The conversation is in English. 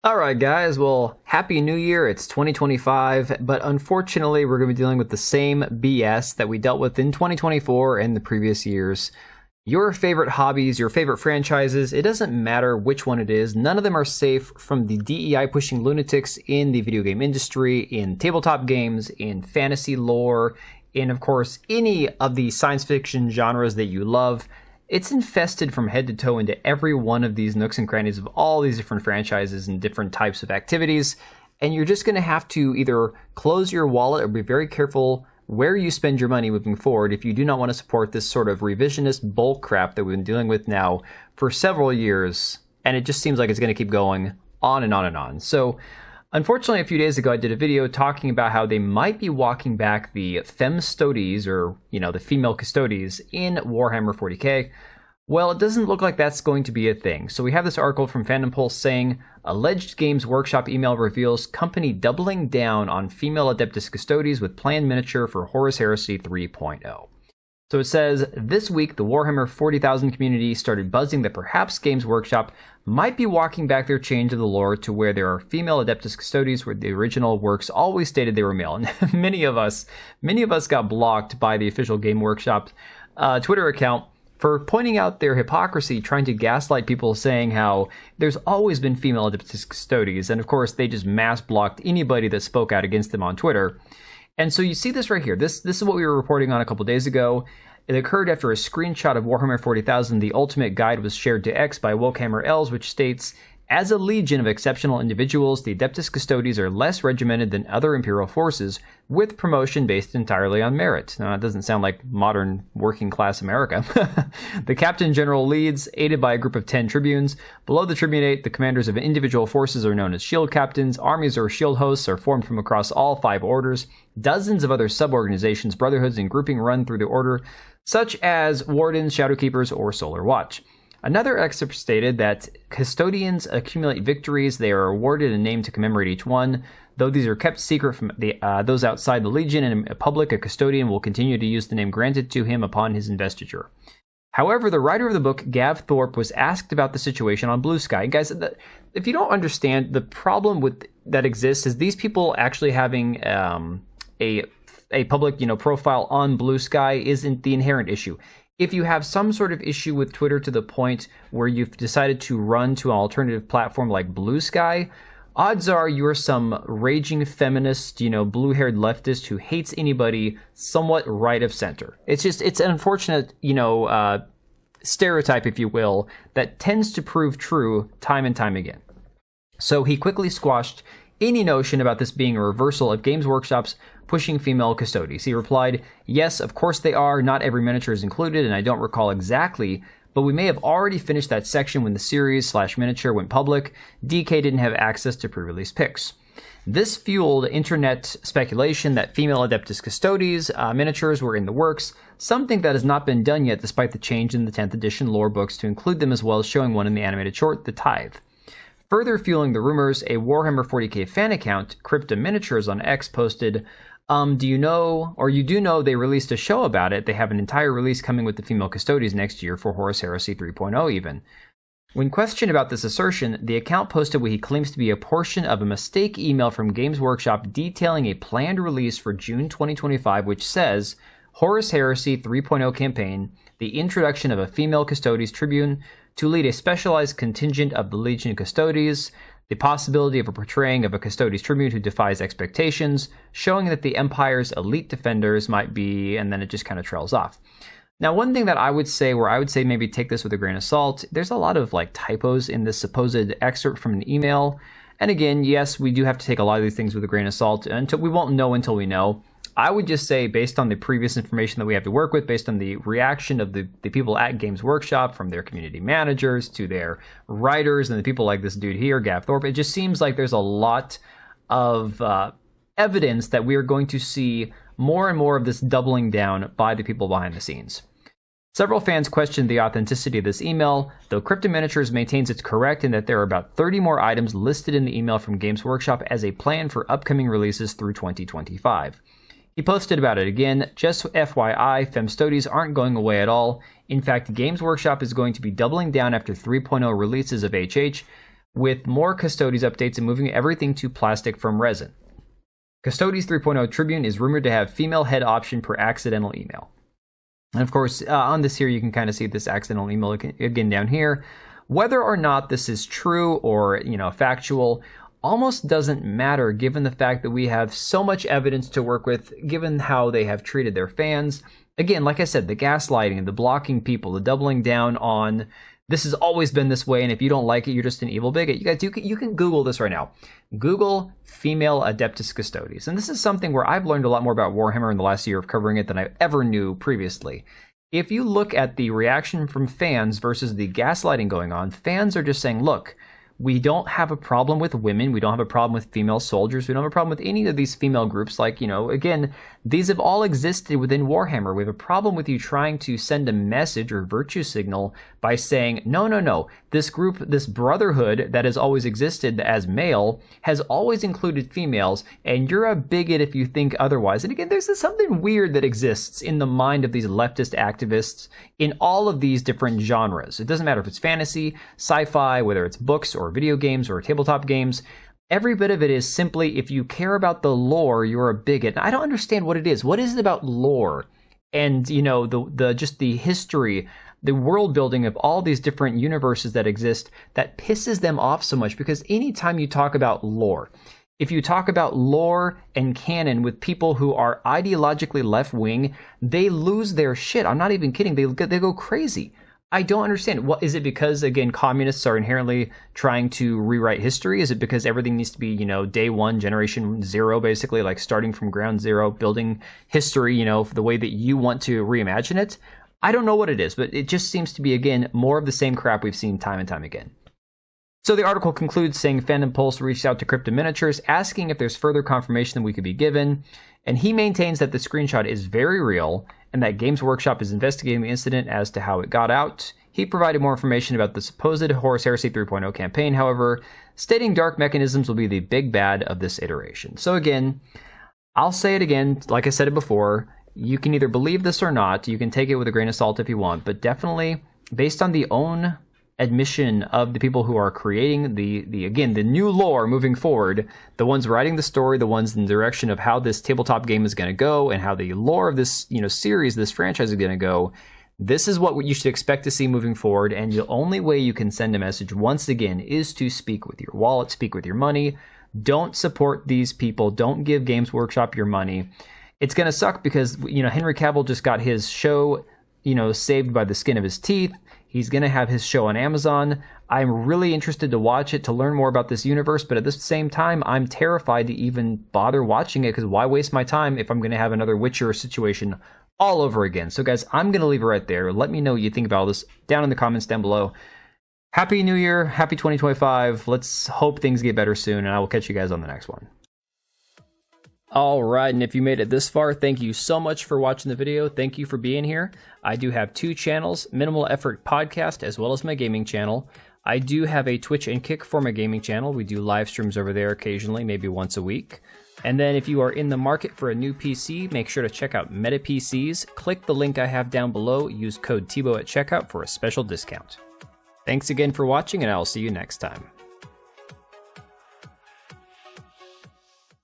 Alright guys, well, Happy New Year, it's 2025, but unfortunately we're going to be dealing with the same BS that we dealt with in 2024 and the previous years. Your favorite hobbies, your favorite franchises, it doesn't matter which one it is, none of them are safe from the DEI pushing lunatics in the video game industry, in tabletop games, in fantasy lore, in of course any of the science fiction genres that you love. It's infested from head to toe into every one of these nooks and crannies of all these different franchises and different types of activities. And you're just going to have to either close your wallet or be very careful where you spend your money moving forward if you do not want to support this sort of revisionist bull crap that we've been dealing with now for several years. And it just seems like it's going to keep going on and on and on. So unfortunately, a few days ago, I did a video talking about how they might be walking back the Custodes, or, the female Custodes in Warhammer 40k. Well, it doesn't look like that's going to be a thing. So we have this article from Fandom Pulse saying, alleged Games Workshop email reveals company doubling down on female Adeptus Custodes with planned miniature for Horus Heresy 3.0. So it says, this week the Warhammer 40,000 community started buzzing that perhaps Games Workshop might be walking back their change of the lore to where there are female Adeptus Custodes where the original works always stated they were male. And many of us got blocked by the official Game Workshop Twitter account for pointing out their hypocrisy, trying to gaslight people, saying how there's always been female Adeptus Custodes. And of course, they just mass blocked anybody that spoke out against them on Twitter. And so you see this right here. This is what we were reporting on a couple days ago. It occurred after a screenshot of Warhammer 40,000, the Ultimate Guide, was shared to X by Wokehammer Els, which states, as a legion of exceptional individuals, the Adeptus Custodes are less regimented than other Imperial forces, with promotion based entirely on merit. Now, it doesn't sound like modern working-class America. The Captain General leads, aided by a group of 10 tribunes. Below the tribunate, the commanders of individual forces are known as shield captains. Armies or shield hosts are formed from across all 5 orders. Dozens of other sub-organizations, brotherhoods, and grouping run through the order, such as Wardens, Shadowkeepers, or Solar Watch. Another excerpt stated that custodians accumulate victories. They are awarded a name to commemorate each one. Though these are kept secret from those outside the Legion and in public, a custodian will continue to use the name granted to him upon his investiture. However, the writer of the book, Gav Thorpe, was asked about the situation on Blue Sky. Guys, if you don't understand, the problem that exists is these people actually having a public profile on Blue Sky isn't the inherent issue. If you have some sort of issue with Twitter to the point where you've decided to run to an alternative platform like Blue Sky, odds are you're some raging feminist, blue-haired leftist who hates anybody somewhat right of center. It's an unfortunate, stereotype, if you will, that tends to prove true time and time again. So he quickly squashed any notion about this being a reversal of Games Workshop's pushing female Custodes. He replied, yes, of course they are. Not every miniature is included, and I don't recall exactly, but we may have already finished that section when the series/miniature went public. DK didn't have access to pre-release pics. This fueled internet speculation that female Adeptus Custodes miniatures were in the works, something that has not been done yet despite the change in the 10th edition lore books to include them, as well as showing one in the animated short, The Tithe. Further fueling the rumors, a Warhammer 40k fan account, Crypta Miniatures on X, posted, you do know they released a show about it. They have an entire release coming with the female Custodes next year for Horus Heresy 3.0 even. When questioned about this assertion, the account posted what he claims to be a portion of a mistake email from Games Workshop detailing a planned release for June 2025, which says, Horus Heresy 3.0 campaign, the introduction of a female Custodes tribune to lead a specialized contingent of the Legion Custodes, the possibility of a portraying of a Custodes tribune who defies expectations, showing that the Empire's elite defenders might be, and then it just kind of trails off. Now, one thing that I would say maybe take this with a grain of salt, there's a lot of typos in this supposed excerpt from an email. And again, yes, we do have to take a lot of these things with a grain of salt, until we won't know until we know. I would just say, based on the previous information that we have to work with, based on the reaction of the people at Games Workshop, from their community managers to their writers and the people like this dude here, Gav Thorpe, it just seems like there's a lot of evidence that we are going to see more and more of this doubling down by the people behind the scenes. Several fans questioned the authenticity of this email, though Crypta Miniatures maintains it's correct in that there are about 30 more items listed in the email from Games Workshop as a plan for upcoming releases through 2025. He posted about it again. Just FYI, Femstodes aren't going away at all. In fact, Games Workshop is going to be doubling down after 3.0 releases of HH, with more Custodes updates and moving everything to plastic from resin. Custodes 3.0 Tribune is rumored to have female head option per accidental email. And of course, on this here, you can kind of see this accidental email again down here. Whether or not this is true or, factual, almost doesn't matter given the fact that we have so much evidence to work with, given how they have treated their fans. Again, like I said, the gaslighting, the blocking people, the doubling down on this has always been this way, and if you don't like it, you're just an evil bigot. You guys, you can Google this right now. Google female Adeptus Custodes. And this is something where I've learned a lot more about Warhammer in the last year of covering it than I ever knew previously. If you look at the reaction from fans versus the gaslighting going on, fans are just saying, look, we don't have a problem with women. We don't have a problem with female soldiers. We don't have a problem with any of these female groups. Like, again, these have all existed within Warhammer. We have a problem with you trying to send a message or virtue signal by saying, no, this group, this brotherhood that has always existed as male has always included females, and you're a bigot if you think otherwise. And again, there's something weird that exists in the mind of these leftist activists in all of these different genres. It doesn't matter if it's fantasy, sci-fi, whether it's books or video games or tabletop games. Every bit of it is simply, if you care about the lore, you're a bigot. I don't understand what it is. What is it about lore and, just the history, the world building of all these different universes that exist that pisses them off so much? Because anytime you talk about lore, if you talk about lore and canon with people who are ideologically left-wing, they lose their shit. I'm not even kidding. They go crazy. I don't understand. What is it? Because again, communists are inherently trying to rewrite history? Is it because everything needs to be, day one, generation zero, basically, like starting from ground zero, building history, the way that you want to reimagine it? I don't know what it is, but it just seems to be, again, more of the same crap we've seen time and time again. So the article concludes saying Fandom Pulse reached out to Crypto Miniatures asking if there's further confirmation that we could be given, and he maintains that the screenshot is very real and that Games Workshop is investigating the incident as to how it got out. He provided more information about the supposed Horus Heresy 3.0 campaign, however, stating dark mechanisms will be the big bad of this iteration. So again, I'll say it again, like I said it before, you can either believe this or not, you can take it with a grain of salt if you want, but definitely based on the own admission of the people who are creating the new lore moving forward, the ones writing the story, the ones in the direction of how this tabletop game is going to go and how the lore of this series, this franchise is going to go. This is what you should expect to see moving forward, and the only way you can send a message once again is to speak with your wallet, speak with your money. Don't support these people. Don't give Games Workshop your money. It's going to suck because Henry Cavill just got his show saved by the skin of his teeth. He's going to have his show on Amazon. I'm really interested to watch it to learn more about this universe, but at the same time, I'm terrified to even bother watching it because why waste my time if I'm going to have another Witcher situation all over again? So guys, I'm going to leave it right there. Let me know what you think about all this down in the comments down below. Happy New Year. Happy 2025. Let's hope things get better soon, and I will catch you guys on the next one. All right, and if you made it this far, thank you so much for watching the video. Thank you for being here. I do have two channels, Minimal Effort Podcast, as well as my gaming channel. I do have a Twitch and Kick for my gaming channel. We do live streams over there occasionally, maybe once a week. And then if you are in the market for a new PC, make sure to check out Meta PCs. Click the link I have down below. Use code TBO at checkout for a special discount. Thanks again for watching, and I'll see you next time.